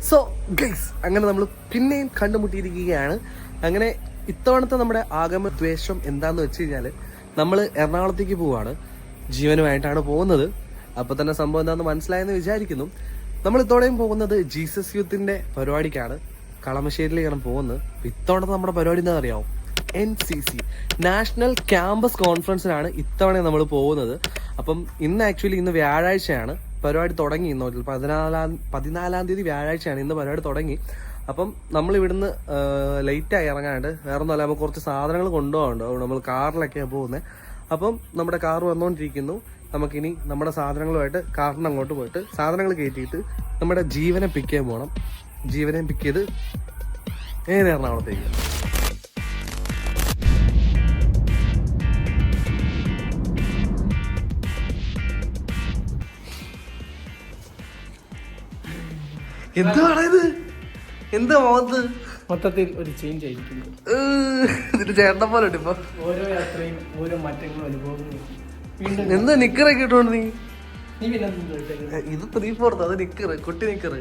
So guys, അങ്ങനെ നമ്മൾ പിന്നെയും കണ്ടുമുട്ടിയിരിക്കുകയാണ്. അങ്ങനെ ഇത്തവണത്തെ നമ്മുടെ ആഗമദ്വേഷം എന്താന്ന് വെച്ച് കഴിഞ്ഞാൽ, നമ്മൾ എറണാകുളത്തേക്ക് പോവാണ്, ജീവനുമായിട്ടാണ് പോകുന്നത്. അപ്പൊ തന്നെ സംഭവം എന്താണെന്ന് മനസ്സിലായെന്ന് വിചാരിക്കുന്നു. നമ്മൾ ഇത്തവണയും പോകുന്നത് ജീസസ് യൂത്തിന്റെ പരിപാടിക്കാണ്. കളമശ്ശേരിയിലേക്കാണ് പോകുന്നത്. ഇത്തവണത്തെ നമ്മുടെ പരിപാടി എന്താ അറിയാമോ? NCC നാഷണൽ ക്യാമ്പസ് കോൺഫറൻസിനാണ് ഇത്തവണ നമ്മൾ പോകുന്നത്. അപ്പം ഇന്ന് വ്യാഴാഴ്ചയാണ് പരിപാടി തുടങ്ങി. ഇന്ന് 14 തീയതി വ്യാഴാഴ്ചയാണ് ഇന്ന് പരിപാടി തുടങ്ങി. അപ്പം നമ്മൾ ഇവിടുന്ന് ലേറ്റായി ഇറങ്ങാണ്ട് വേറെ ഒന്നുമല്ല, നമുക്ക് കുറച്ച് സാധനങ്ങൾ കൊണ്ടുപോകാനുണ്ട്. നമ്മൾ കാറിലൊക്കെയാണ് പോകുന്നത്. അപ്പം നമ്മുടെ കാർ വന്നുകൊണ്ടിരിക്കുന്നു. നമുക്കിനി നമ്മുടെ സാധനങ്ങളുമായിട്ട് കാറിന് അങ്ങോട്ട് പോയിട്ട് സാധനങ്ങൾ കയറ്റിയിട്ട് നമ്മുടെ ജീവനെ പിക്ക് ചെയ്യാൻ പോകണം. ജീവനെ പിക്ക് ചെയ്ത് നേരെ എറണാകുളത്തേക്ക്. എന്തുവാണ് ഇത്? എന്താ മുഖത്ത് മൊത്തത്തിൽ ഒരു ചേഞ്ച് ആയിരിക്കും. ഇതിന്റെ ചേട്ടനെ പോലെ ഉണ്ട് ഇപ്പൊ. ഓരോ യാത്രയും ഓരോ മാറ്റങ്ങളും അനുഭവങ്ങളും. എന്താ നിക്കറൊക്കെ ഇട്ടോണ്ട് നീ? ഇത് 3/4 അത് നിക്കറ്, കുട്ടി നിക്കറ്.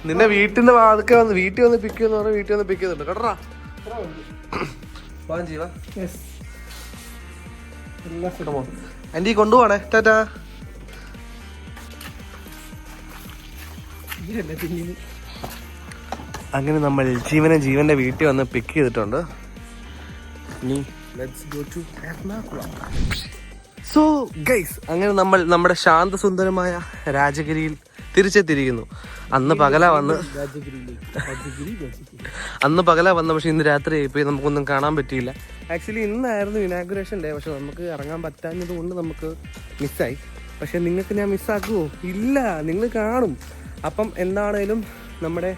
നിന്നെ വീട്ടിന്റെ വാതൊക്കെ വന്ന് വീട്ടിൽ വന്ന് പിക്ക് ചെയ്യുന്ന പറഞ്ഞാൽ വീട്ടിൽ വന്ന് പിക്ക് ചെയ്യുന്നുണ്ട് കേട്ടറാ. ജീവാ ആന്റി കൊണ്ടുപോണേ. ടാറ്റാ. അങ്ങനെ നമ്മൾ ജീവന്റെ വീട്ടിൽ വന്ന് പിക്ക് ചെയ്തിട്ടുണ്ട്. ഇനി let's go to Ernakulam. So guys, അങ്ങനെ നമ്മൾ നമ്മുടെ ശാന്തസുന്ദരമായ രാജഗിരിയിൽ തിരിച്ചെത്തിയിരിക്കുന്നു. അന്ന് പകലാ വന്ന് പക്ഷെ ഇന്ന് രാത്രി ആയിപ്പോയി, നമുക്കൊന്നും കാണാൻ പറ്റിയില്ല. ആക്ച്വലി ഇന്നായിരുന്നു ഇനാഗുറേഷൻ ഡേ, പക്ഷെ നമുക്ക് ഇറങ്ങാൻ പറ്റാഞ്ഞത് കൊണ്ട് നമുക്ക് മിസ്സായി. പക്ഷെ നിങ്ങൾക്ക് ഞാൻ മിസ്സാക്കുമോ? ഇല്ല, നിങ്ങൾ കാണും. അപ്പം എന്താണേലും നമ്മുടെ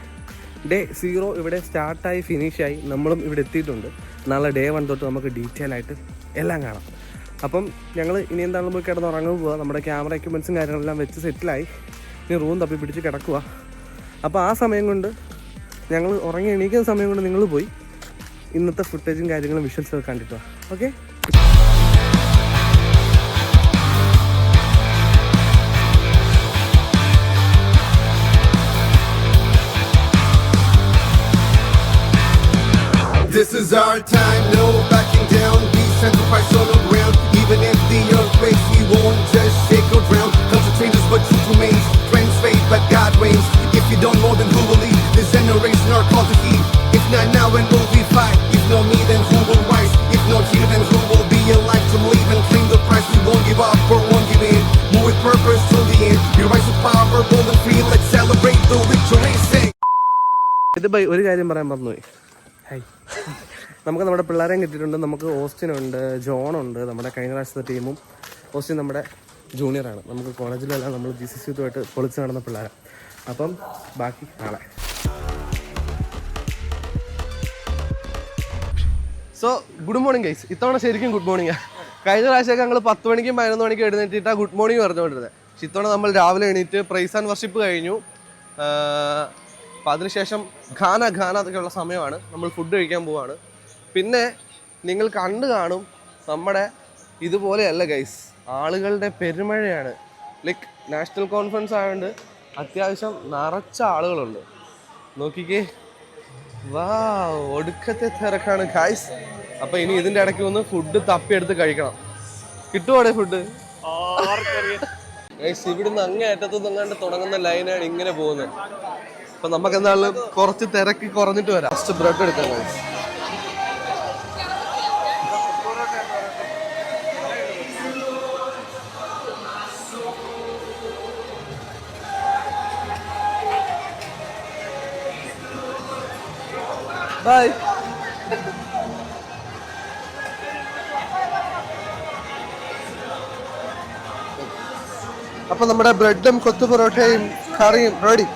ഡേ 0 ഇവിടെ സ്റ്റാർട്ടായി ഫിനിഷായി. നമ്മളും ഇവിടെ എത്തിയിട്ടുണ്ട്. നാളെ ഡേ 1 തൊട്ട് നമുക്ക് ഡീറ്റെയിൽ ആയിട്ട് എല്ലാം കാണാം. അപ്പം ഞങ്ങൾ ഇനി എന്താണെന്ന് പോയി കിടന്നുറങ്ങാൻ പോവുക. നമ്മുടെ ക്യാമറ എക്യുപ്മെൻറ്റ്സും കാര്യങ്ങളെല്ലാം വെച്ച് സെറ്റിലായി. ഇനി റൂം തപ്പി പിടിച്ച് കിടക്കുക. അപ്പോൾ ആ സമയം കൊണ്ട് ഞങ്ങൾ ഉറങ്ങി എണീക്കുന്ന സമയം കൊണ്ട് നിങ്ങൾ പോയി ഇന്നത്തെ ഫുട്ടേജും കാര്യങ്ങളും വിഷ്വൽസൊക്കെ കണ്ടിട്ട്. Okay. This is our time, no backing down. We sacrifice on the ground. Even if the earth quakes, we won't just shake or drown. Culture changes, but truth remains. Trends fade, but God reigns. If you don't know, then who will lead? This generation are called to heed. If not now, when will we fight? If not me, then who will rise? If not here, then who will be alive to believe and claim the prize? We won't give up or won't give in. Move with purpose till the end. We rise with power, bold and free. Let's celebrate the victory. Sing. ഒരു കാര്യം പറയാൻ മറന്നുപോയി. നമുക്ക് നമ്മുടെ പിള്ളേരെയും കിട്ടിയിട്ടുണ്ട്. നമുക്ക് ഓസ്റ്റിനുണ്ട്, ജോണുണ്ട്. നമ്മുടെ കഴിഞ്ഞ പ്രാവശ്യത്തെ ടീമും. ഓസ്റ്റിൻ നമ്മുടെ ജൂനിയറാണ്. നമുക്ക് കോളേജിലെല്ലാം നമ്മൾ GCC യൂത്തുമായിട്ട് പൊളിച്ച് നടന്ന പിള്ളേരാണ്. അപ്പം ബാക്കി നാളെ. So good morning guys. ഇത്തവണ ശരിക്കും ഗുഡ് മോർണിംഗ്. കഴിഞ്ഞ പ്രാവശ്യമൊക്കെ ഞങ്ങൾ 10 മണിക്കും 11 മണിക്കും എഴുന്നേറ്റിട്ടാണ് ഗുഡ് മോർണിംഗ് പറഞ്ഞുകൊണ്ടിരുന്നത്. പക്ഷെ ഇത്തവണ നമ്മൾ രാവിലെ എണീറ്റ് പ്രൈസ് ആൻഡ് വർഷിപ്പ് കഴിഞ്ഞു. അപ്പം അതിനുശേഷം ഖാന അതൊക്കെയുള്ള സമയമാണ്. നമ്മൾ ഫുഡ് കഴിക്കാൻ പോവാണ്. പിന്നെ നിങ്ങൾ കണ്ടു കാണും, നമ്മുടെ ഇതുപോലെയല്ല ഗൈസ്, ആളുകളുടെ പെരുമഴയാണ്. ലൈക്ക് നാഷണൽ കോൺഫറൻസ് ആയതുകൊണ്ട് അത്യാവശ്യം നിറച്ച ആളുകളുണ്ട്. നോക്കിക്കേ, വാ, ഒടുക്കത്തെ തിരക്കാണ് ഗൈസ്. അപ്പം ഇനി ഇതിൻ്റെ ഇടയ്ക്ക് ഒന്ന് ഫുഡ് തപ്പിയെടുത്ത് കഴിക്കണം. കിട്ടുവാടേ ഫുഡ്? ഗൈസ്, ഇവിടുന്ന് അങ്ങേ അറ്റത്തുനിന്ന് അങ്ങാണ്ട് തുടങ്ങുന്ന ലൈനാണ് ഇങ്ങനെ പോകുന്നത്. അപ്പം നമുക്ക് എന്തായാലും കുറച്ച് തിരക്ക് കുറഞ്ഞിട്ട് വരാം. ഫസ്റ്റ് ബ്രെഡ് എടുക്കാം ഗൈസ്. ബൈ. അപ്പൊ നമ്മുടെ ബ്രെഡും കൊത്തു പൊറോട്ടയും കറിയും റെഡി.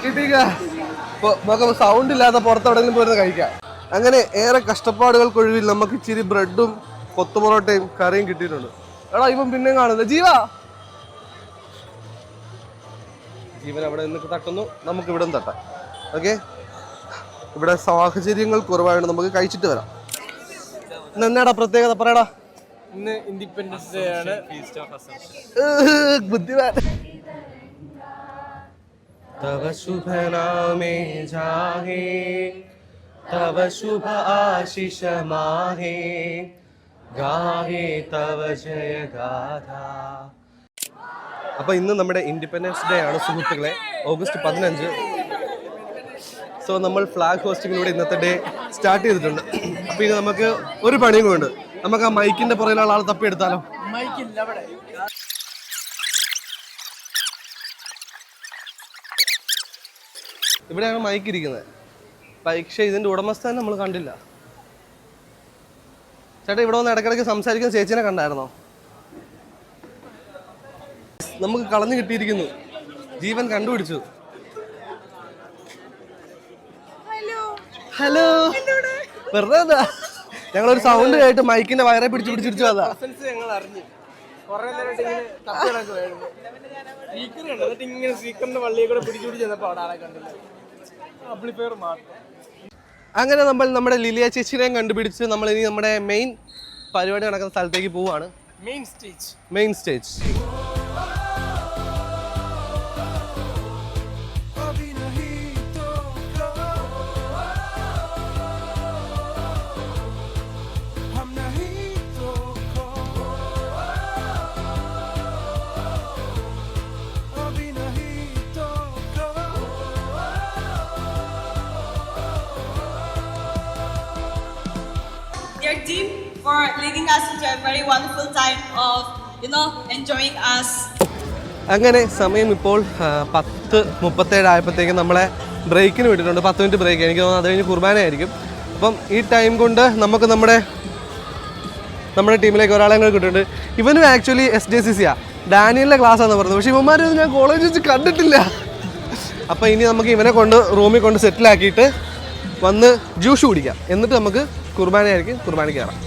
കിട്ടിക്ക. നമുക്ക് സൗണ്ട് ഇല്ലാതെ പുറത്തെവിടെങ്കിലും പോയിരുന്ന് കഴിക്കാം. അങ്ങനെ ഏറെ കഷ്ടപ്പാടുകൾക്കൊഴിവിൽ നമുക്ക് ഇച്ചിരി ബ്രെഡും കൊത്തുപൊറോട്ടയും കറിയും കിട്ടിയിട്ടുണ്ട്. എടാ, ഇവൻ പിന്നെ കാണുന്നത് ജീവൻ അവിടെ നിന്ന് തട്ടുന്നു, നമുക്ക് ഇവിടെ നിന്ന് തട്ടാം. ഓക്കെ. ഇവിടെ സാഹചര്യങ്ങൾ കുറവായതുകൊണ്ട് നമുക്ക് കഴിച്ചിട്ട് വരാം. ഇന്ന് എന്നാടാ പ്രത്യേകത പറയടാ? ഇന്ന് ഇൻഡിപെൻഡൻസ് ഡേ ആണ്. ബുദ്ധിമാൻ. തവ ശുഭ നാമേ ജാഹേ തവ ശുഭ ആശിഷ മാഹേ ഗാഹേ തവ ജയ ഗാഥ. അപ്പൊ ഇന്ന് നമ്മുടെ ഇൻഡിപെൻഡൻസ് ഡേ ആണ് സുഹൃത്തുക്കളെ, ഓഗസ്റ്റ് 15. സോ നമ്മൾ ഫ്ലാഗ് ഹോസ്റ്റിങ്ങിലൂടെ ഇന്നത്തെ ഡേ സ്റ്റാർട്ട് ചെയ്തിട്ടുണ്ട്. അപ്പൊ ഇനി നമുക്ക് ഒരു പണിയും കൊണ്ട് നമുക്ക് ആ മൈക്കിന്റെ പുറകിലുള്ള ആൾ തപ്പിയെടുത്താലോ? ഇവിടെയാണ് മൈക്ക് ഇരിക്കുന്നത്. പക്ഷേ ഇതിന്റെ ഉടമസ്ഥനെ നമ്മൾ കണ്ടില്ല. ചേട്ടാ, ഇവിടെ വന്ന് ഇടയ്ക്കിടയ്ക്ക് സംസാരിക്കുന്ന ചേച്ചിനെ കണ്ടായിരുന്നോ? നമുക്ക് കളഞ്ഞു കിട്ടിയിരിക്കുന്നു. ജീവൻ കണ്ടുപിടിച്ചു. ഹലോ, വെറുതെ ഞങ്ങളൊരു സൗണ്ട് കേട്ട് മൈക്കിന്റെ വയറെ പിടിച്ചു അതാ. ഞങ്ങൾ അറിഞ്ഞു കുറെ നേരമായിട്ട് ഇങ്ങനെ തപ്പി നടക്കുമായിരുന്നു. സ്പീക്കർ കണ്ടു, എന്നിട്ട് ഇങ്ങനെ സ്പീക്കറിന്റെ വള്ളിയെ കൂടെ പിടിച്ചു ചെന്നപ്പോ അവിടെ ആളെ കണ്ടില്ല. ആംപ്ലിഫയർ മാത്രം. അങ്ങനെ നമ്മൾ നമ്മുടെ ലിലിയ ചേച്ചിനെയും കണ്ടുപിടിച്ച് നമ്മൾ ഇനി നമ്മുടെ മെയിൻ പരിപാടി നടക്കുന്ന സ്ഥലത്തേക്ക് പോവാണ്. Main stage. Dear team, for leading us into a very wonderful time of, enjoying us. അങ്ങനെ സമയം ഇപ്പോൾ 10:37 ആയപ്പോഴത്തേക്കും നമ്മളെ ബ്രേക്കിന് വിട്ടിട്ടുണ്ട്. 10 മിനിറ്റ് ബ്രേക്ക്. എനിക്ക് തോന്നുന്നു അത് കഴിഞ്ഞ് കുർബാനയായിരിക്കും. അപ്പം ഈ ടൈം കൊണ്ട് നമുക്ക് നമ്മുടെ ടീമിലേക്ക് ഒരാളെ കിട്ടിയിട്ടുണ്ട്. ഇവനും ആക്ച്വലി SJCCയാ, ഡാനിയലിൻ്റെ ക്ലാസ്സാണെന്ന് പറഞ്ഞത്. പക്ഷേ ഇവന്മാരൊന്നും ഞാൻ കോളേജിൽ വെച്ച് കണ്ടിട്ടില്ല. അപ്പോൾ ഇനി നമുക്ക് ഇവനെ കൊണ്ട് റൂമിൽ കൊണ്ട് സെറ്റിലാക്കിയിട്ട് വന്ന് ജ്യൂസ് കുടിക്കാം. എന്നിട്ട് നമുക്ക് കുർബാനയായിരിക്കും, കുർബാനയ്ക്ക് കയറാം.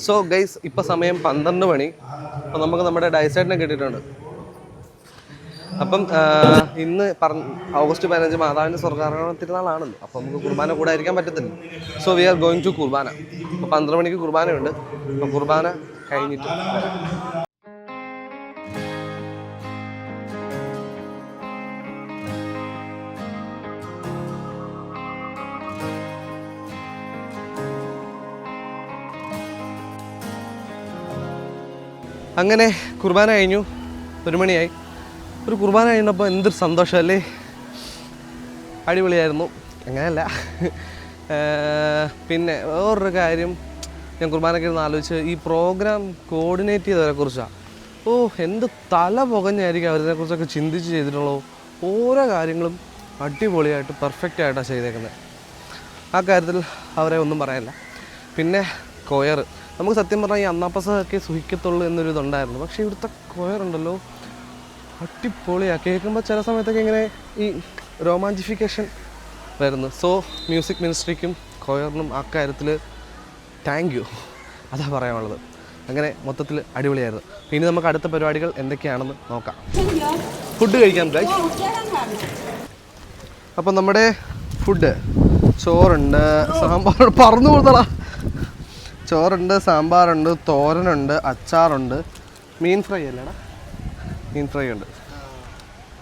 സോ ഗൈസ്, ഇപ്പോൾ സമയം 12 മണി. അപ്പോൾ നമുക്ക് നമ്മുടെ ഡൈസൈഡിനെ കിട്ടിയിട്ടുണ്ട്. അപ്പം ഇന്ന് ഓഗസ്റ്റ് 15 മാതാവിൻ്റെ സ്വർഗ്ഗാരോഹണ തിരുനാളാണല്ലോ. അപ്പോൾ നമുക്ക് കുർബാന കൂടെ ആയിരിക്കാൻ പറ്റത്തില്ല. So we are going to Qurbana. അപ്പോൾ 12 മണിക്ക് കുർബാനയുണ്ട്. അപ്പോൾ കുർബാന കഴിഞ്ഞിട്ട് അങ്ങനെ കുർബാന കഴിഞ്ഞു. 1 മണിയായി. ഒരു കുർബാന കഴിഞ്ഞപ്പോൾ എന്തൊരു സന്തോഷമല്ലേ. അടിപൊളിയായിരുന്നു. അങ്ങനെയല്ല, പിന്നെ വേറൊരു കാര്യം ഞാൻ കുർബാനയ്ക്ക് ഇരുന്ന് ആലോചിച്ച് ഈ പ്രോഗ്രാം കോർഡിനേറ്റ് ചെയ്തവരെ കുറിച്ചാണ്. എന്ത് തല പുകഞ്ഞായിരിക്കും അവരിതിനെക്കുറിച്ചൊക്കെ ചിന്തിച്ച് ചെയ്തിട്ടുള്ളൂ. ഓരോ കാര്യങ്ങളും അടിപൊളിയായിട്ട് പെർഫെക്റ്റ് ആയിട്ടാണ് ചെയ്തേക്കുന്നത്. ആ കാര്യത്തിൽ അവരെ ഒന്നും പറയാനില്ല. പിന്നെ കൊയർ, നമുക്ക് സത്യം പറഞ്ഞാൽ ഈ അന്നാപ്പസൊക്കെ സുഖിക്കത്തുള്ളൂ എന്നൊരു ഇതുണ്ടായിരുന്നു. പക്ഷേ ഇവിടുത്തെ കൊയറുണ്ടല്ലോ അടിപൊളിയാണ്. കേൾക്കുമ്പോൾ ചില സമയത്തൊക്കെ ഇങ്ങനെ ഈ റൊമാൻറ്റിഫിക്കേഷൻ വരുന്നു. സോ മ്യൂസിക് മിനിസ്ട്രിക്കും കൊയറിനും ആ കാര്യത്തിൽ താങ്ക് യു, അതാ പറയാനുള്ളത്. അങ്ങനെ മൊത്തത്തിൽ അടിപൊളിയായിരുന്നു. ഇനി നമുക്ക് അടുത്ത പരിപാടികൾ എന്തൊക്കെയാണെന്ന് നോക്കാം. ഫുഡ് കഴിക്കാം ഗൈസ്. അപ്പം നമ്മുടെ ഫുഡ് ചോറുണ്ട്, സാമ്പാർ പറന്നു കൊടുത്തടാ. ചോറുണ്ട്, സാമ്പാറുണ്ട്, തോരനുണ്ട്, അച്ചാറുണ്ട്, മീൻ ഫ്രൈ അല്ലേടാ, മീൻ ഫ്രൈ ഉണ്ട്.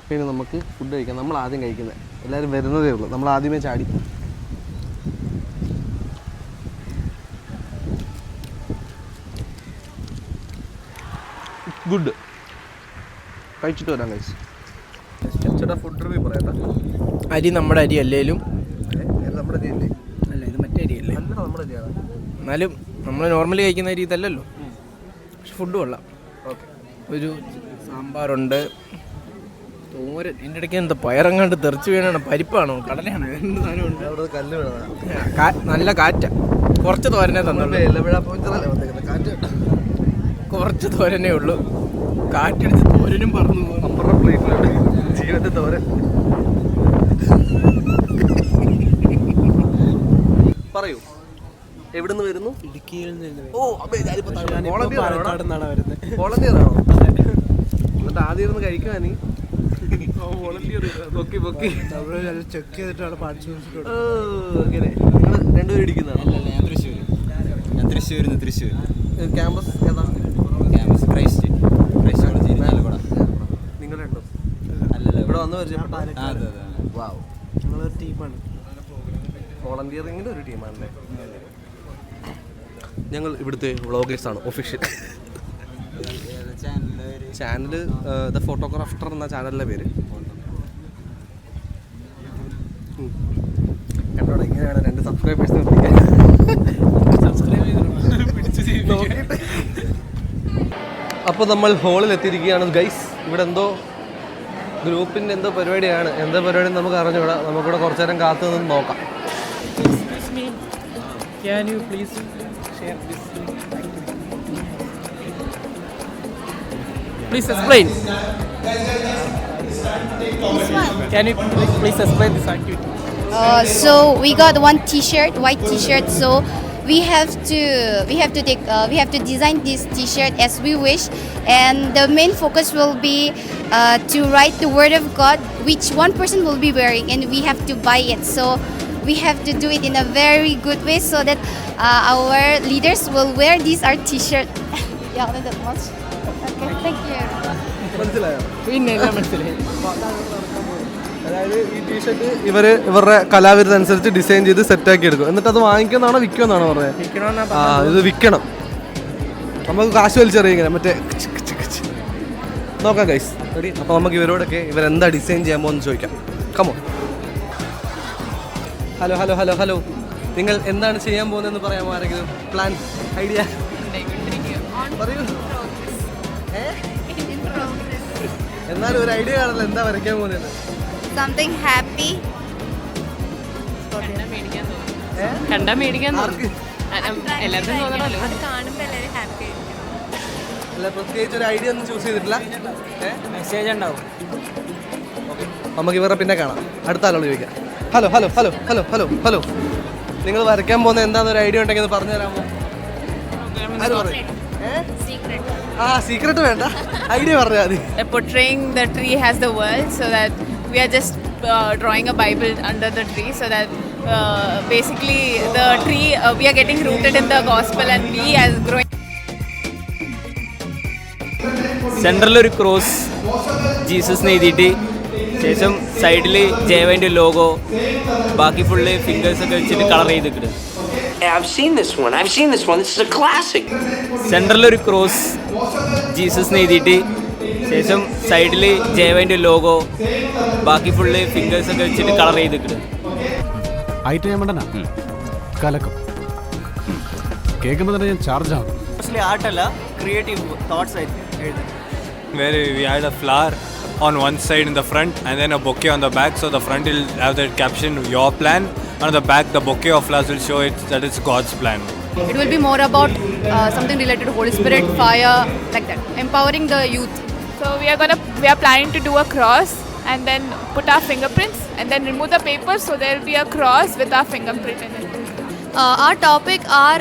പിന്നെ നമുക്ക് ഫുഡ് കഴിക്കാം. നമ്മൾ ആദ്യം കഴിക്കുന്നത്, എല്ലാവരും വരുന്നതേ ഉള്ളൂ. നമ്മൾ ആദ്യമേ ചാടി. ഗുഡ്. കഴിച്ചിട്ട് വരാം ഗൈസ്. ചേട്ടാ ഫുഡ് റിവ്യൂ പറയാട്ടാ. അരി നമ്മുടെ അരി അല്ലേലും നമ്മുടെ അരിയല്ലേ? അല്ല, ഇത് മറ്റേ അരിയല്ലേ? അല്ല, നമ്മുടെ അരിയാണ്. എന്നാലും നമ്മൾ നോർമലി കഴിക്കുന്ന അരി ഇതല്ലല്ലോ. പക്ഷെ ഫുഡ് കൊള്ളാം. ഓക്കെ. ഒരു സാമ്പാറുണ്ട്, തോരൻ, എൻ്റെ ഇടയ്ക്ക് എന്താ പയറങ്ങാണ്ട് തെറിച്ച് വീണാണ്. പരിപ്പാണോ കടലയാണോ എന്ത് സാധനമുണ്ട്. അവിടെ കല്ല് വീണതാണ്. നല്ല കാറ്റാ. കുറച്ച് തോരനെ തന്നുള്ളൂ. കുറച്ച് തോരനേ ഉള്ളൂ. കാറ്റടിച്ച് തോരനും പറന്നു പോകും. അപ്പുറം പ്ലേറ്റിലുണ്ട് ജീവന്റെ തോരൻ. പറയൂ, എവിടുന്ന് വരുന്നു? ഇടുക്കിയിൽ നിന്ന്. വോളണ്ടിയർ ആണോ? എന്നിട്ട് ആദ്യം ഇരുന്ന് കഴിക്കുവാ നീ? പൊക്കി പൊക്കി ചെക്ക് ചെയ്തിട്ടാണ് പാർട്ടിസിപ്പേറ്റ്. അങ്ങനെ നിങ്ങൾ രണ്ടുപേരും ഇടിക്കുന്നതാണ്. ഞാൻ തൃശ്ശൂർ ക്യാമ്പസ് ഏതാണ്? Campus Christ college Alakode. നിങ്ങൾ രണ്ടോ? അല്ലല്ല, ഇവിടെ വന്ന് പരിചയപ്പെട്ട അതെ. വാവ്, ഞങ്ങളൊരു ടീമാണ്. വോളണ്ടിയറിങ്ങിൻ്റെ ഒരു ടീമാണല്ലേ? ഞങ്ങൾ ഇവിടുത്തെ വ്ളോഗേഴ്സാണ് ഒഫീഷ്യൽ. ചാനല് ദ ഫോട്ടോഗ്രാഫർ എന്ന ചാനലിൻ്റെ പേര്. കണ്ടോടെ ഇങ്ങനെയാണ് 2 സബ്സ്ക്രൈബേഴ്സിനെ നോക്കിയിട്ട്. അപ്പോൾ നമ്മൾ ഹോളിൽ എത്തിയിരിക്കുകയാണ് ഗൈസ്. ഇവിടെ എന്തോ ഗ്രൂപ്പിൻ്റെ എന്തോ പരിപാടിയാണ്. എന്താ പരിപാടി നമുക്ക് അറിഞ്ഞുകൂടാ. നമുക്കിവിടെ കുറച്ചു നേരം കാത്തു നിന്ന് നോക്കാം. Can you please share this? Please explain. Can you please explain this activity? So we got one T-shirt, white T-shirt. So we have to design this T-shirt as we wish, and the main focus will be to write the word of God, which one person will be wearing, and we have to buy it. So we have to do it in a very good way so that our leaders will wear this our T-shirt. Yeah, only that much. Okay, thank you. മനസ്സിലായോ? പിന്നെ എല്ലാം മനസ്സിലായി. അതായത് ഈ T shirt ഇവരുടെ കലാവിരുദ്ധനുസരിച്ച് design ചെയ്ത് സെറ്റാക്കി എടുക്കും. എന്നിട്ട് അത് വാങ്ങിക്കുന്നതാണോ വിൽക്കുമെന്നാണോ പറഞ്ഞത്? ആ, ഇത് വിൽക്കണം. നമുക്ക് കാശ് വലിച്ചെറിയും ഇങ്ങനെ മറ്റേ നോക്കാം ഗൈസ്. റെഡി? അപ്പോൾ നമുക്ക് ഇവരോടൊക്കെ ഇവരെന്താ ഡിസൈൻ ചെയ്യാൻ പോകുമെന്ന് ചോദിക്കാം. കമോ. ഹലോ നിങ്ങൾ എന്താണ് ചെയ്യാൻ പോകുന്നതെന്ന് പറയാമോ ആരെങ്കിലും? പ്ലാൻ, ഐഡിയ പറയൂ. എന്നാലും ഒരു ഐഡിയ കാണല്ലോ എന്താ വരയ്ക്കാൻ പോകുന്നത്? Something happy. കണ്ടാ മേടിക്കാൻ ആർക്ക്? എല്ലാവർക്കും തോന്നണല്ലോ. അല്ല, പ്രത്യേകിച്ച് ഒരു ഐഡിയ ഒന്നും ചൂസ് ചെയ്തിട്ടില്ല. മെസ്സേജ് ഉണ്ടാവും. നമുക്ക് ഇവരുടെ പിന്നെ കാണാം. അടുത്ത ആളോട് ചോദിക്കാം. ഹലോ നിങ്ങൾ വരയ്ക്കാൻ പോകുന്ന എന്താണെന്നൊരു ഐഡിയ ഉണ്ടെങ്കിൽ ഒന്ന് പറഞ്ഞു തരാമോ? ആര് പറയും? ആ, സീക്രട്ട് വേണ്ട, ഐഡിയ പറഞ്ഞാൽ മതി. Portraying the tree has the world, so that we are just drawing a Bible under the tree, so that basically the tree we are getting rooted in the gospel, and we as growing. സെൻട്രലൊരു cross Jesus എഴുതിയിട്ട് ശേഷം സൈഡിൽ ജയവൻ്റെ logo, ബാക്കി full ഫിംഗേഴ്സൊക്കെ വെച്ചിട്ട് colour ചെയ്തിട്ട്. I've seen this one. This is a classic. സെൻട്രലൊരു cross Jesus എഴുതിയിട്ട് ശേഷം സൈഡിൽ ജയവൻ്റെ ലോഗോ, ബാക്കി ഫുള്ള് ഫിംഗേഴ്സൊക്കെ വെച്ചിട്ട് കളർ ചെയ്തിട്ട്. കലക്കം കേൾക്കുമ്പോൾ തന്നെ ഞാൻ ചാർജ് ആവും. മോസ്റ്റ്ലി ആർട്ടല്ല, ക്രിയേറ്റീവ് തോട്ട്സ് ആയിരിക്കും എഴുതുന്നത്. Where we had a flower on one side in the front and then a bouquet on the back. So the front will have the caption "Your plan," and on the back the bouquet of flowers will show it that it's God's plan. It will be more about something related to Holy Spirit, fire, like that, empowering the youth. So we are planning to do a cross and then put our fingerprints and then remove the paper, so there will be a cross with our fingerprint in it. Our topic, our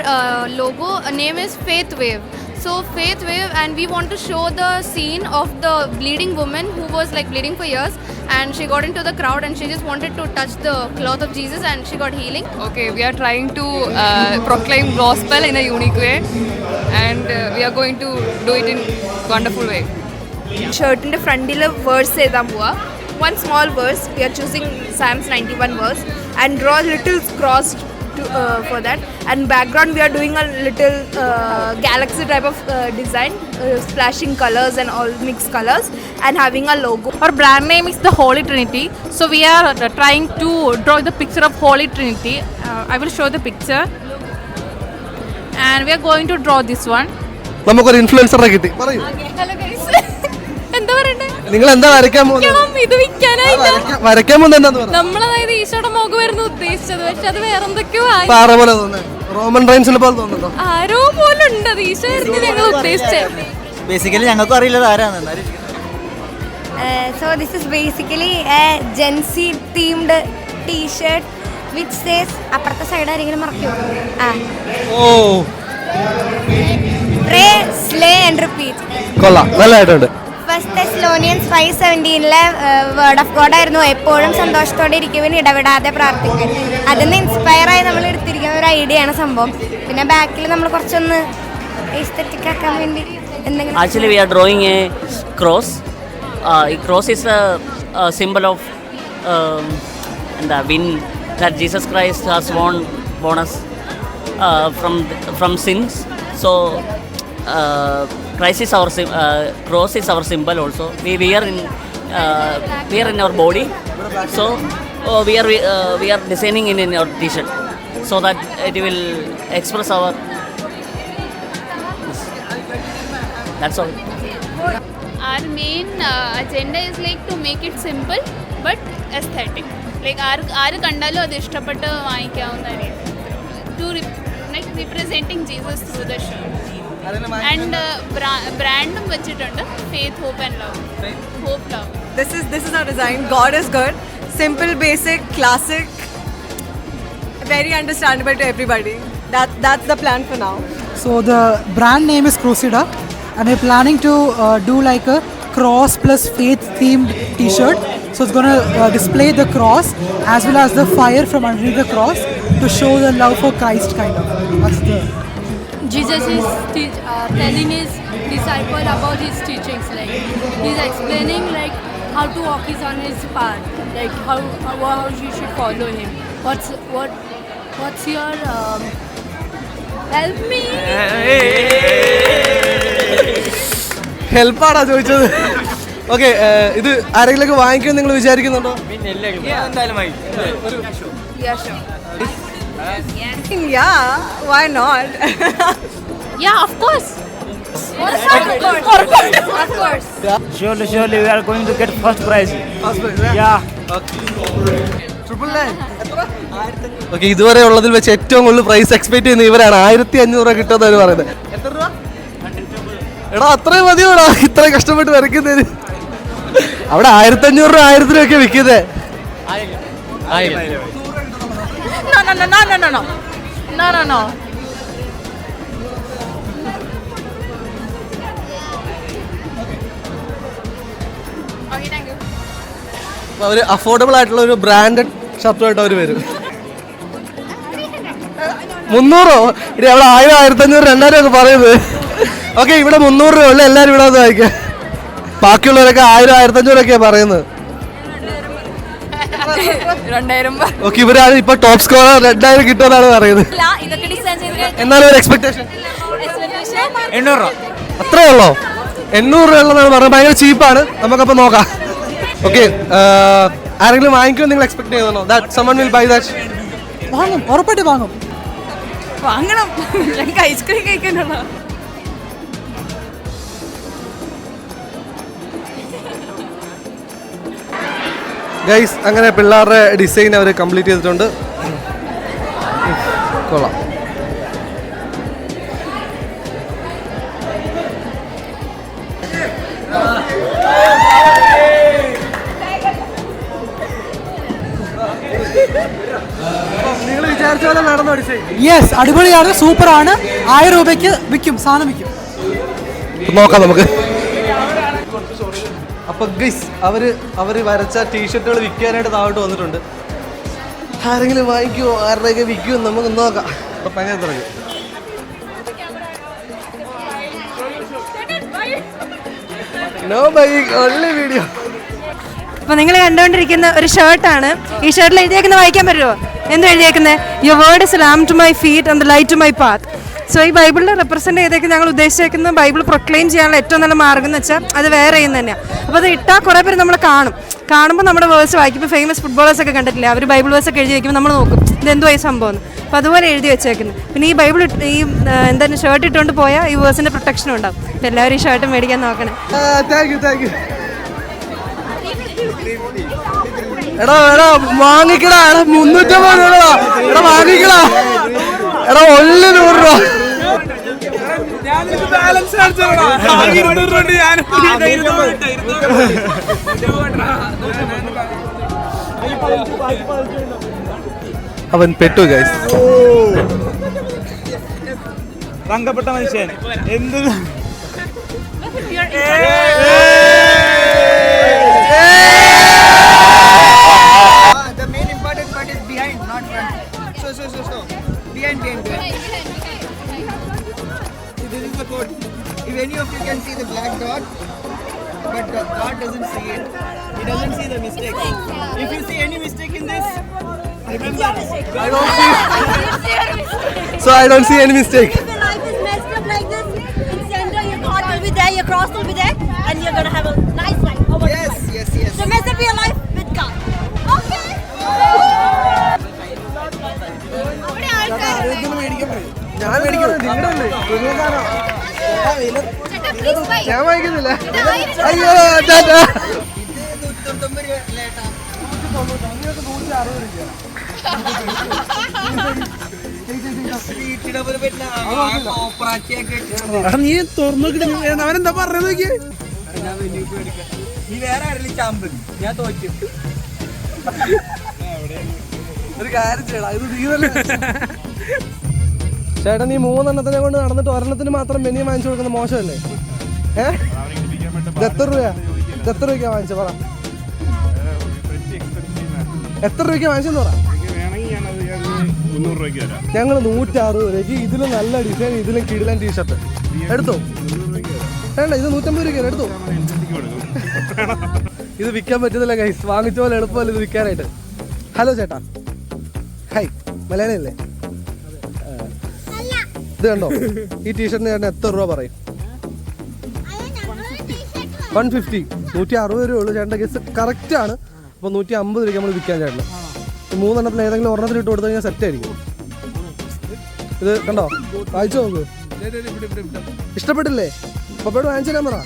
logo name is Faith Wave. So Faith Wave, and we want to show the scene of the bleeding woman who was like bleeding for years, and she got into the crowd and she just wanted to touch the cloth of Jesus and she got healing. Okay, we are trying to proclaim gospel in a unique way, and we are going to do it in wonderful way. ഷർട്ടിൻ്റെ ഫ്രണ്ടിൽ verse എഴുതാൻ പോവാ. One small verse, we are choosing Psalms 91 verse and draw little cross for that, and background we are doing a little galaxy type of design, splashing colors and all mixed colors, and having a logo. Our brand name is the Holy Trinity, so we are trying to draw the picture of Holy Trinity. I will show the picture, and we are going to draw this one. നമുക്കൊരു ഇൻഫ്ലുവൻസറെ കിട്ടി. പറയൂ, Hello guys. എന്താ പറയണ്ടേ? നിങ്ങൾ എന്താ വരയ്ക്കാൻ പോകുന്നത്? ഇത് വിൽക്കാനായില്ല. വരയ്ക്കാൻ പോകുന്നത് എന്താന്ന് പറഞ്ഞു? നമ്മളതായത് ഈശോയുടെ മുഖമായിരുന്നു ഉദ്ദേശിച്ചത്, പക്ഷെ അത് വേറെന്തൊക്കെയോ ആയി. പാറ പോലെ തോന്നുന്നത്, റോമൻ റൈൻസിനെ പോലെ തോന്നുന്നുണ്ടോ? ആരോ പോലുണ്ട്, അത് ഈശോ ആയിരുന്നു ഞങ്ങൾ ഉദ്ദേശിച്ചത്. ബേസിക്കലി ഞങ്ങൾക്കും അറിയില്ല ആരാണ്. So this is basically a Gen Z themed T-shirt which says, അപ്പുറത്തെ സൈഡ് ആരെങ്കിലും മറക്കോ? ഓ, Pray, slay and repeat. കൊള്ളാം, നല്ലതായിട്ടുണ്ട്. ഫസ്റ്റ് തെസ്സലോനിയൻസ് 5:17 വേർഡ് ഓഫ് ഗോഡ് ആയിരുന്നു. എപ്പോഴും സന്തോഷത്തോടെ ഇരിക്കുവാൻ ഇടപെടാതെ പ്രാർത്ഥിക്കാൻ. അതിന് ഇൻസ്പയർ ആയി നമ്മൾ എടുത്തിരിക്കുന്ന ഒരു ഐഡിയ ആണ് സംഭവം. പിന്നെ ബാക്കിൽ നമ്മൾ കുറച്ചൊന്ന് എസ്തെറ്റിക് ആക്കാൻ വേണ്ടി എന്തെങ്കിലും. Actually, we are drawing a cross. A cross is a symbol of the win that Jesus Christ has won us from sins. So Christ is our cross is our symbol also. We wear in our body. So we are designing in our t-shirt so that it will express our. That's all. Our main agenda is like to make it simple but aesthetic. Like ആര് കണ്ടാലും അത് ഇഷ്ടപ്പെട്ട് വാങ്ങിക്കാവുന്ന രീതി. To like representing Jesus through the shirt. And brandum വെച്ചിട്ടുണ്ട് faith, hope and love. Hope, love. This is our design. God is good. Simple, basic, classic. Very understandable to everybody. That's the plan for now. So the brand name is Crosida, and we're planning to do like a cross plus faith themed t-shirt. So it's going to display the cross as well as the fire from underneath the cross to show the love for Christ kind of. That's the Jesus is telling his disciple about his teachings, like he's explaining like how to walk is on his path, like how you should follow him. What's your help me? ഹെൽപ്പാടാ ചോദിച്ചത്. Okay, ഇത് ആരെങ്കിലും വാങ്ങിക്കുമെന്ന് നിങ്ങൾ വിചാരിക്കുന്നുണ്ടോ? Yeah, why not? Yeah, of course. Of course. Surely we are going to get first prize. Yeah. Okay, ഇതുവരെ ഉള്ളതിൽ വെച്ച് ഏറ്റവും കൂടുതൽ പ്രൈസ് എക്സ്പെക്ട് ചെയ്യുന്ന ഇവരാണ്. 1500 രൂപ കിട്ടുമെന്ന് അവർ പറയുന്നത്. എത്ര രൂപ? എടാ അത്രയും മതിയോടാ ഇത്രയും കഷ്ടപ്പെട്ട് വരയ്ക്കുന്നതിന്. അവിടെ 1500 രൂപ 1000 രൂപയൊക്കെ വിൽക്കുന്നത്. No. Okay, thank you. അവർ അഫോർഡബിൾ ആയിട്ടുള്ള ഒരു ബ്രാൻഡഡ് ഷർട്ടുമായിട്ട് അവർ വരും. 300 ഇനി അവിടെ 1000, 1500, 2000 ഒക്കെ പറയുന്നത്. ഓക്കെ, ഇവിടെ 300 രൂപ ഉള്ള എല്ലാവരും ഇവിടെ വന്ന് വായിക്കാം. ബാക്കിയുള്ളവരൊക്കെ 1000, 1500 ഒക്കെയാണ് പറയുന്നത്. 2000. ഓക്കെ, ഇവരാണ് ഇപ്പൊ ടോപ്പ് സ്കോറർ. 2000 കിട്ടുമെന്നാണ് പറയുന്നത്. എന്നാലും ഒരു എക്സ്പെക്ടേഷൻ 800 രൂപ. അത്രേ ഉള്ളോ? 800 രൂപ ഉള്ളതാണ് പറഞ്ഞത്. ഭയങ്കര ചീപ്പാണ്. നമുക്കപ്പോൾ നോക്കാം. ഓക്കെ, ആരെങ്കിലും വാങ്ങിക്കുമെന്ന് നിങ്ങൾ എക്സ്പെക്ട് ചെയ്യുന്നുണ്ടോ? That someone will buy that? വാങ്ങും, ഉറപ്പായിട്ട് വാങ്ങും. വാങ്ങണം. ഞങ്ങൾക്ക് ഐസ്ക്രീം കഴിക്കാനുള്ള. ഗൈസ്, അങ്ങനെ പിള്ളേരുടെ ഡിസൈൻ അവർ കംപ്ലീറ്റ് ചെയ്തിട്ടുണ്ട്. കൊള്ളാം. നിങ്ങൾ വിചാരിച്ച പോലെ നടന്നോ ഡിസൈൻ? യെസ്, അടിപൊളിയാണ്, സൂപ്പറാണ്. 1000 രൂപയ്ക്ക് വിൽക്കും, സാധനം വിൽക്കും. നോക്കാം നമുക്ക്. അപ്പൊ ഗൈസ്, അവര് വരച്ച ടീഷർട്ടുകൾ വിൽക്കാനായിട്ട് താഴോട്ട് വന്നിട്ടുണ്ട്. ആരെങ്കിലും വാങ്ങിക്കുമോ, ആരുടെയൊക്കെ വിൽക്കുമോ നമുക്ക് നോക്കാം. അപ്പൊ ഭയങ്കര തുടങ്ങി. No buying, only video. അപ്പോൾ നിങ്ങൾ കണ്ടുകൊണ്ടിരിക്കുന്ന ഒരു ഷർട്ടാണ്. ഈ ഷർട്ടിൽ എഴുതിയേക്കുന്നത് വായിക്കാൻ പറ്റുമോ? എന്താ എഴുതിയേക്കുന്നത്? Your word is lamp to my feet and the light to my path. So ഈ ബൈബിളിൽ റെപ്രസെൻറ്റ് ചെയ്തേക്ക് ഞങ്ങൾ ഉദ്ദേശിക്കുന്ന ബൈബിൾ പ്രൊക്ലെയിം ചെയ്യാനുള്ള ഏറ്റവും നല്ല മാർഗ്ഗം എന്ന് വെച്ചാൽ അത് വേറെ ചെയ്യുന്നത് തന്നെയാണ്. അപ്പോൾ അത് ഇട്ടാൽ കുറേ പേര് നമ്മൾ കാണുമ്പോൾ നമ്മുടെ വേഴ്സ് വായിക്കും. ഇപ്പോൾ ഫേമസ് ഫുട്ബോളേഴ്സൊക്കെ കണ്ടിട്ടില്ലേ, അവർ ബൈബിൾ വേഴ്സൊക്കെ എഴുതി വയ്ക്കുമ്പോൾ നമ്മൾ നോക്കും ഇതെന്തോ ഈ സംഭവം എന്ന്. അപ്പോൾ അതുപോലെ എഴുതി വെച്ചേക്കുന്നത്. പിന്നെ ഈ ബൈബിൾ ഈ എന്താണ് ഷർട്ട് ഇട്ടുകൊണ്ട് പോയാൽ ഈ വേഴ്സിൻ്റെ പ്രൊട്ടക്ഷനും ഉണ്ടാവും. അപ്പോൾ എല്ലാവരും ഈ ഷർട്ട് മേടിക്കാൻ നോക്കണേ. എടാ വാങ്ങിക്കടാ. 350 രൂപ. എടാ വാങ്ങിക്കടാ. എടാ 100 രൂപ. അവൻ പെട്ടു ഗൈസ്. തങ്കപ്പെട്ട മനുഷ്യൻ എന്ത് The main important part is behind, not front. So. Behind. So this is the code. If any of you can see the black dot, but the God doesn't see it. He doesn't see the mistake. If you see any mistake in this, remember. So I don't see any mistake. If your life is messed up like this, in center, your God will be there, your cross will be there, and you're gonna have a nice life. Yes. So mess up your life with God. Okay. ഞാൻ വായിക്കുന്നില്ല. അയ്യോ നീ തുറന്നു അവനെന്താ പറഞ്ഞത് നോക്കിയേ. നീ വേറെ ആരെങ്കിലും ചാമ്പ്, ഞാൻ തോറ്റു. ഒരു കാര്യം ചെയ്യടാ, ഇത് നീ തന്നെ. ചേട്ടാ നീ 3 എണ്ണത്തിനെ കൊണ്ട് നടന്നിട്ട് ഒരെണ്ണത്തിന് മാത്രം ബനിയൻ വാങ്ങിച്ചു കൊടുക്കുന്ന മോശമല്ലേ? ഇത് എത്ര രൂപയ്ക്കാ വാങ്ങിച്ച പറ? എത്ര രൂപയ്ക്ക് വാങ്ങിച്ചെന്ന് പറ? ഞങ്ങൾ 160 രൂപയ്ക്ക്. ഇതിലും നല്ല ഡിസൈൻ, ഇതിലും കിടിലൻ ടീഷർട്ട് എടുത്തോ. വേണ്ട, ഇത് 150 രൂപയ്ക്കാണ്, എടുത്തോ. ഇത് വിൽക്കാൻ പറ്റുന്നില്ല ഗൈസ്, വാങ്ങിച്ച പോലെ എളുപ്പമല്ല ഇത് വിൽക്കാനായിട്ട്. ഹലോ ചേട്ടാ, ഹായ്, മലയാളിയല്ലേ? ഇത് കണ്ടോ, ഈ ടീഷർട്ടിന് ചേട്ടൻ എത്ര രൂപ പറയും? 150. 160 രൂപ ഉള്ളൂ ചേട്ടൻ്റെ കേസ്, കറക്റ്റ് ആണ്. അപ്പോൾ 150 രൂപയ്ക്ക് നമ്മൾ വിൽക്കാൻ ചേട്ടന്. 3 എണ്ണത്തിൽ ഏതെങ്കിലും ഒരെണ്ണത്തിൽ ഇട്ട് കൊടുത്തു കഴിഞ്ഞാൽ സെറ്റ് ആയിരിക്കും. ഇത് കണ്ടോ, വായിച്ചു നോക്കൂ. ഇഷ്ടപ്പെട്ടില്ലേ? പപ്പയോട് വാങ്ങിച്ചു തരാൻ പറ.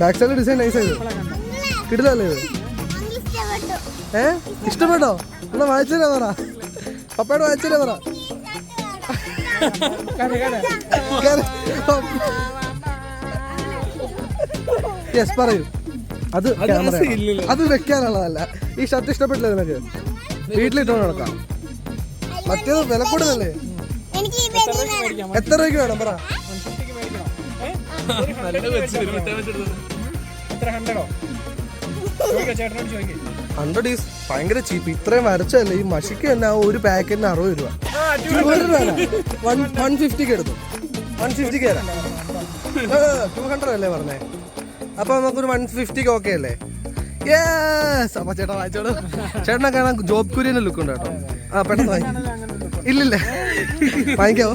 ബാക്ക് സൈഡിലെ ഡിസൈൻ നൈസ് ആയത്, കിടിലല്ലേ ഇത്? ഇഷ്ടപ്പെട്ടോ? എന്നാ വാങ്ങിച്ചു തരാൻ പറ, പപ്പയോട് വാങ്ങിച്ചു തരാൻ പറ. യെസ് പറയൂ. അത് അത് വെക്കാനുള്ളതല്ല. ഈ ഷർട്ട് ഇഷ്ടപ്പെട്ടില്ല നിനക്ക്? വീട്ടിലിട്ടോ നടക്കാം. മറ്റേത് വില കൂടുതലല്ലേ? എത്ര രൂപയ്ക്ക് വേണം പറ? 100 ഈസ് ഭയങ്കര ചീപ്പ്. ഇത്രയും വരച്ചല്ലേ, ഈ മഷിക്ക് തന്നെ ഒരു പാക്കറ്റിന് 60 രൂപ. 150ക്ക് എടുത്തു. 150ക്ക് തരാം. 200 അല്ലേ പറഞ്ഞേ? അപ്പൊ നമുക്കൊരു 150ക്ക് ഓക്കെ അല്ലേ? യെസ്. അപ്പൊ ചേട്ടാ വാങ്ങിച്ചോളൂ. ചേട്ടനെ കാണാൻ ജോബ് കുര്യന്റെ ലുക്ക് ഉണ്ട് കേട്ടോ. ആ പെട്ടെന്ന് വാങ്ങിക്കും. ഇല്ലില്ല, വാങ്ങിക്കാവോ?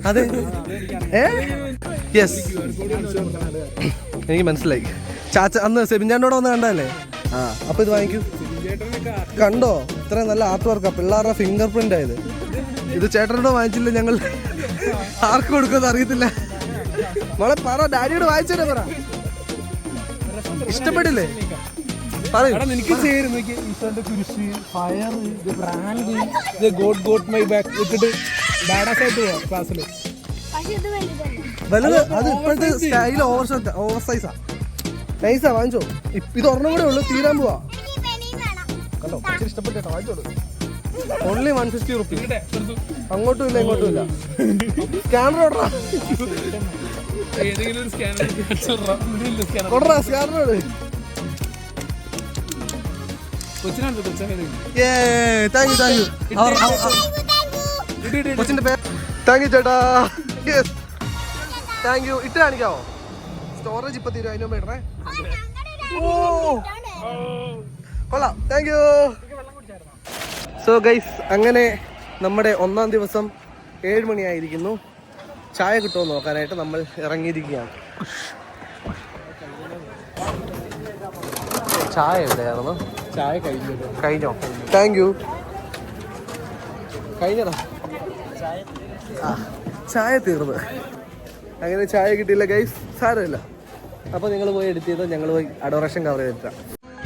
അതെ, യെസ്, എനിക്ക് മനസ്സിലായി. ചാച്ച അന്ന് സെബിൻചാണ്ടോടെ വന്ന് കണ്ടല്ലേ? ആ, അപ്പൊ ഇത് വാങ്ങിക്കൂ. കണ്ടോ, ഇത്രയും നല്ല ആർട്ട് വർക്കാ, പിള്ളേരുടെ ഫിംഗർ പ്രിന്റ് ആയത്. ഇത് ചേട്ടനോട് വാങ്ങിച്ചില്ല, ഞങ്ങൾ ആർക്ക് കൊടുക്കുമെന്ന് അറിയത്തില്ല. മോളെ പറ, ഡാഡിയോട് വാങ്ങിച്ചേ പറ. ഇഷ്ടപ്പെട്ടില്ലേ? എനിക്ക് ചേരും. കുരിശ്, fire, brand, got my back ഇട്ടിട്ട് ബാഡാസ് ആയിട്ട് പോവാ ക്ലാസ്സിൽ. വലുത് അത് ഇപ്പോഴത്തെ സ്റ്റൈൽ ഓവർ സൈസാ. നൈസാ, വാങ്ങിച്ചോ. ഇത് ഒരെണ്ണം കൂടെ ഉള്ളു, തീരാൻ പോവാ. കണ്ടോ, ഇഷ്ടപ്പെട്ടോ? വാങ്ങിച്ചോളൂ. Only 150 rupees. അങ്ങോട്ടും ഇല്ല ഇങ്ങോട്ടും ഇല്ല. സ്കാനർ ഓർഡറാ. സ്കാനറോട് കൊച്ചിന്റെ പേര്. താങ്ക് യു ചേട്ടാ. Thank you. ഇട്ട് കാണിക്കാവോ? സ്റ്റോറേജ് ഇപ്പൊ തീരും, അതിന് ഇടണേ. കൊള്ളാം, താങ്ക് യു. സോ ഗൈസ്, അങ്ങനെ നമ്മുടെ 1-ാം ദിവസം 7 മണിയായിരിക്കുന്നു. ചായ കിട്ടുമോ നോക്കാനായിട്ട് നമ്മൾ ഇറങ്ങിയിരിക്കുകയാണ്. ചായ എവിടെയായിരുന്നു? ചായ കഴിഞ്ഞോ? Thank you. കഴിഞ്ഞടാ, ചായ തീർന്നു. അങ്ങനെ ചായ കിട്ടിയില്ല ഗൈസ്, സാരമില്ല. അപ്പൊ നിങ്ങൾ പോയി എഡിറ്റ് ചെയ്തോ, ഞങ്ങൾ പോയി അഡോറേഷൻ കവർ ചെയ്തിട്ടാ.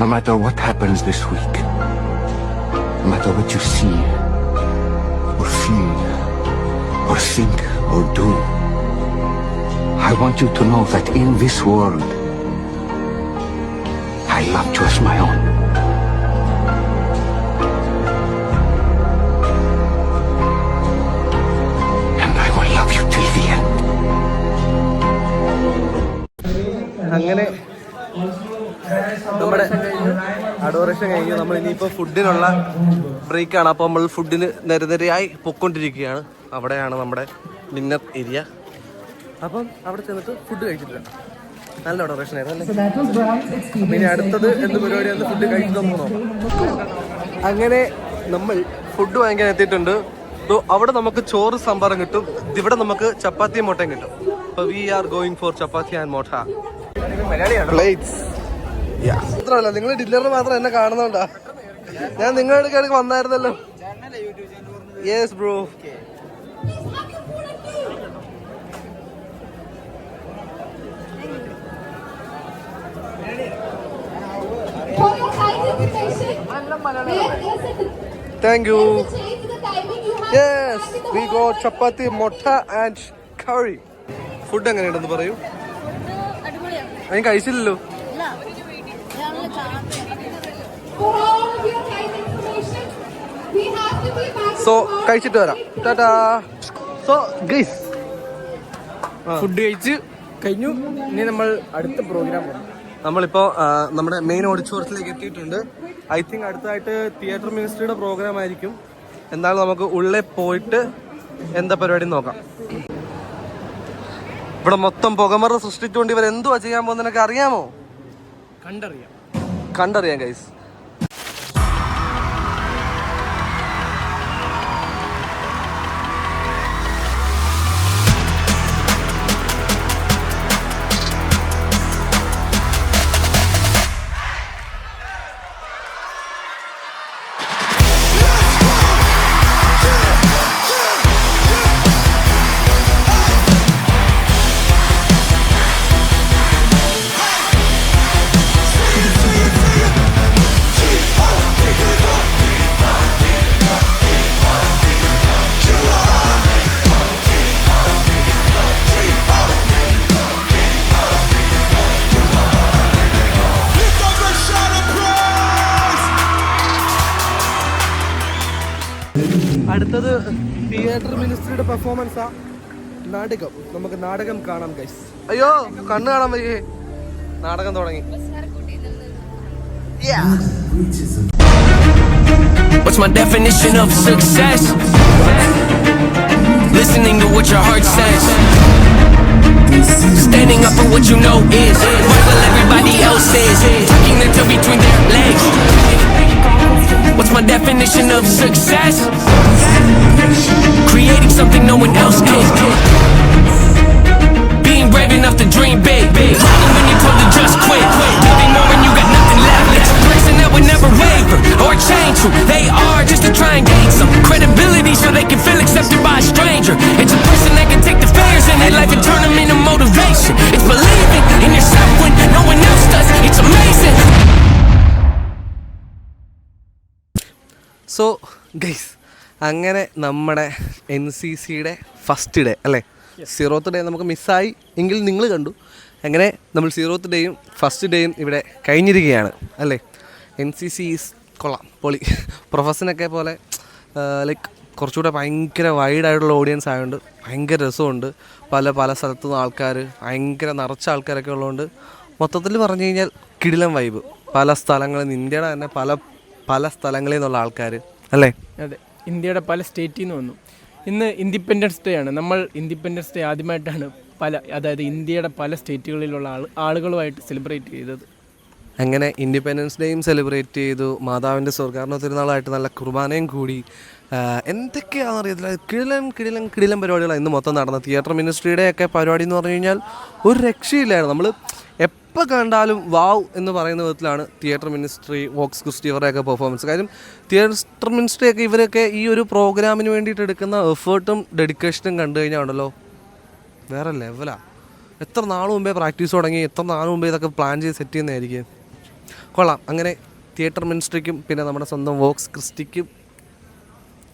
No matter what happens this week, no matter what you see, or feel, or think, or do, I want you to know that in this world, I loved you as my own. And I will love you till the end. Decoration കഴിഞ്ഞ് നമ്മൾ ഇനിയിപ്പോൾ ഫുഡിനുള്ള ബ്രേക്കാണ്. അപ്പോൾ നമ്മൾ ഫുഡിന് നിരനിരയായി പൊയ്ക്കൊണ്ടിരിക്കുകയാണ്. അവിടെയാണ് നമ്മുടെ dinner area. അപ്പം അവിടെ ചെന്നിട്ട് ഫുഡ് കഴിച്ചിട്ടില്ല. നല്ല ഡെക്കറേഷൻ ആയിരുന്നു അല്ലേ? ഇനി അടുത്തത് എന്ത് പരിപാടിയാണ്? ഫുഡ് കഴിച്ചിട്ടൊന്നും നോക്കാം. അങ്ങനെ നമ്മൾ ഫുഡ് വാങ്ങിക്കാൻ എത്തിയിട്ടുണ്ട്. അവിടെ നമുക്ക് ചോറ് സാമ്പാറും കിട്ടും. ഇവിടെ നമുക്ക് ചപ്പാത്തിയും മുട്ടയും കിട്ടും. അപ്പോൾ we are going for chapati and motta. Plates മാത്രമല്ല, നിങ്ങൾ ഡിന്നറിന് മാത്രം എന്നെ കാണുന്നോണ്ടാ. ഞാൻ നിങ്ങളുടെ ഇടയ്ക്ക് വന്നായിരുന്നല്ലോ. Yes bro. Thank you. Yes, we got chapati, motta and curry. Food എങ്ങനെയുണ്ടെന്ന് പറയൂ. ഞാൻ കഴിച്ചില്ലല്ലോ. സോ കഴിച്ചിട്ട് വരാം. ടാറ്റാ. സോ ഗൈസ്, ഫുഡ് കഴിച്ച് കഴിഞ്ഞു. ഇനി നമ്മൾ അടുത്ത പ്രോഗ്രാം നമ്മളിപ്പോൾ നമ്മുടെ മെയിൻ ഓഡിറ്റോറിയത്തിലേക്ക് എത്തിയിട്ടുണ്ട്. ഐ തിങ്ക് അടുത്തായിട്ട് തിയേറ്റർ മിനിസ്ട്രിയുടെ പ്രോഗ്രാം ആയിരിക്കും. എന്നാലും നമുക്ക് ഉള്ളിൽ പോയിട്ട് എന്താ പരിപാടി നോക്കാം. ഇവിടെ മൊത്തം പുകമറ സൃഷ്ടിച്ചുകൊണ്ട് ഇവർ എന്തുവാ ചെയ്യാൻ പോകുന്നതിനൊക്കെ അറിയാമോ? കണ്ടറിയാം ഗൈസ്. അടുത്തത് തിയേറ്റർ മിനിസ്ട്രിയുടെ പെർഫോമൻസാ. നാടകം. നമുക്ക് നാടകം കാണാം ഗൈസ്. അയ്യോ, കണ്ണ് കാണാൻ വയ്യേ. നാടകം തുടങ്ങി. What's my definition of success? Listening to what your heart says. Standing up for what you know is what everybody else is. Tucking their tail between their legs. What's my definition of success? Creating something no one else can. Being brave enough to dream big. Falling when you're told to just quit. Giving more when you got nothing left. It's a person that would never waver or change who they are just to try and gain some credibility so they can feel accepted by a stranger. It's a person that can take the failures in their life and turn them into motivation. It's believing in yourself when no one else does. It's amazing. So guys, അങ്ങനെ നമ്മുടെ NCCയുടെ first day അല്ലേ, 0th day നമുക്ക് മിസ്സായി എങ്കിൽ നിങ്ങൾ കണ്ടു. അങ്ങനെ നമ്മൾ 0th ഡേയും ഫസ്റ്റ് ഡേയും ഇവിടെ കഴിഞ്ഞിരിക്കുകയാണ് അല്ലേ. NCC ഈസ് കൊള്ളാം, പൊളി. പ്രൊഫഷനൊക്കെ പോലെ ലൈക്ക് കുറച്ചുകൂടെ ഭയങ്കര വൈഡായിട്ടുള്ള ഓഡിയൻസ് ആയതുകൊണ്ട് ഭയങ്കര രസമുണ്ട്. പല പല സ്ഥലത്തു നിന്ന് ആൾക്കാർ, ഭയങ്കര നിറച്ച ആൾക്കാരൊക്കെ ഉള്ളതുകൊണ്ട് മൊത്തത്തിൽ പറഞ്ഞു കഴിഞ്ഞാൽ കിടിലം വൈബ്. പല സ്ഥലങ്ങളിൽ നിന്ന്, ഇന്ത്യയുടെ തന്നെ പല സ്ഥലങ്ങളിൽ നിന്നുള്ള ആൾക്കാർ അല്ലേ. അതെ, ഇന്ത്യയുടെ പല സ്റ്റേറ്റിൽ നിന്ന് വന്നു. ഇന്ന് ഇൻഡിപെൻഡൻസ് ഡേ ആണ്. നമ്മൾ ഇൻഡിപെൻഡൻസ് ഡേ ആദ്യമായിട്ടാണ് അതായത് ഇന്ത്യയുടെ പല സ്റ്റേറ്റുകളിലുള്ള ആളുകളുമായിട്ട് സെലിബ്രേറ്റ് ചെയ്തത്. അങ്ങനെ ഇൻഡിപെൻഡൻസ് ഡേയും സെലിബ്രേറ്റ് ചെയ്തു. മാതാവിൻ്റെ സ്വർഗ്ഗാരോഹണ തിരുനാളായിട്ട് നല്ല കുർബാനയും കൂടി. എന്തൊക്കെയാണെന്ന് അറിയത്തില്ല, കിടിലം പരിപാടികളാണ് ഇന്ന് മൊത്തം നടന്നത്. തിയേറ്റർ മിനിസ്ട്രിയുടെ ഒക്കെ പരിപാടി എന്ന് പറഞ്ഞു കഴിഞ്ഞാൽ ഒരു രക്ഷയില്ലായിരുന്നു. നമ്മൾ എപ്പോൾ കണ്ടാലും വാവ് എന്ന് പറയുന്ന വിധത്തിലാണ് തിയേറ്റർ മിനിസ്ട്രി, വോക്സ് ക്രിസ്റ്റി ഇവരുടെയൊക്കെ പെർഫോമൻസ്. കാര്യം തിയേറ്റർ മിനിസ്ട്രിയൊക്കെ ഇവരൊക്കെ ഈ ഒരു പ്രോഗ്രാമിന് വേണ്ടിയിട്ട് എടുക്കുന്ന എഫേർട്ടും ഡെഡിക്കേഷനും കണ്ടു കഴിഞ്ഞാൽ ഉണ്ടല്ലോ വേറെ ലെവലാണ്. എത്ര നാൾ മുമ്പേ പ്രാക്ടീസ് തുടങ്ങി, എത്ര നാൾ മുമ്പേ ഇതൊക്കെ പ്ലാൻ ചെയ്ത് സെറ്റ് ചെയ്യുന്നതായിരിക്കും. കൊള്ളാം. അങ്ങനെ തിയേറ്റർ മിനിസ്ട്രിക്കും പിന്നെ നമ്മുടെ സ്വന്തം വോക്സ് ക്രിസ്റ്റിക്കും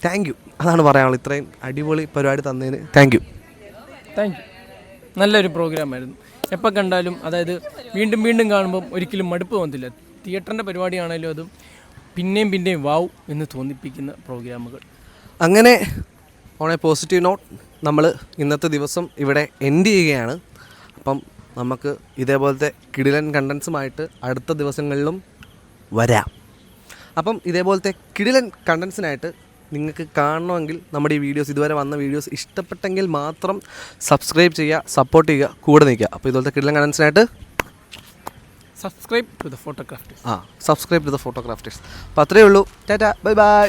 താങ്ക് യു. അതാണ് പറയാനുള്ളത്. ഇത്രയും അടിപൊളി പരിപാടി തന്നതിന് താങ്ക് യു. നല്ലൊരു പ്രോഗ്രാമായിരുന്നു. എപ്പോൾ കണ്ടാലും, അതായത് വീണ്ടും വീണ്ടും കാണുമ്പം ഒരിക്കലും മടുപ്പ് തോന്നത്തില്ല. തിയേറ്ററിൻ്റെ പരിപാടിയാണെങ്കിലും അതും പിന്നെയും വാവ് എന്ന് തോന്നിപ്പിക്കുന്ന പ്രോഗ്രാമുകൾ. അങ്ങനെ ഓൺ എ പോസിറ്റീവ് നോട്ട് നമ്മൾ ഇന്നത്തെ ദിവസം ഇവിടെ എൻഡ് ചെയ്യുകയാണ്. അപ്പം നമുക്ക് ഇതേപോലത്തെ കിടിലൻ കണ്ടൻസുമായിട്ട് അടുത്ത ദിവസങ്ങളിലും വരാം. അപ്പം ഇതേപോലത്തെ കിടിലൻ കണ്ടൻസിനായിട്ട് നിങ്ങൾക്ക് കാണണമെങ്കിൽ നമ്മുടെ ഈ വീഡിയോസ്, ഇതുവരെ വന്ന വീഡിയോസ് ഇഷ്ടപ്പെട്ടെങ്കിൽ മാത്രം സബ്സ്ക്രൈബ് ചെയ്യുക, സപ്പോർട്ട് ചെയ്യുക, കൂടെ നിൽക്കുക. അപ്പോൾ ഇതുപോലത്തെ കിടിലൻ കണ്ടൻസിനായിട്ട് subscribe to the photographers. Subscribe to the photographers. അപ്പോൾ അത്രയേ ഉള്ളൂ. Tata, bye by.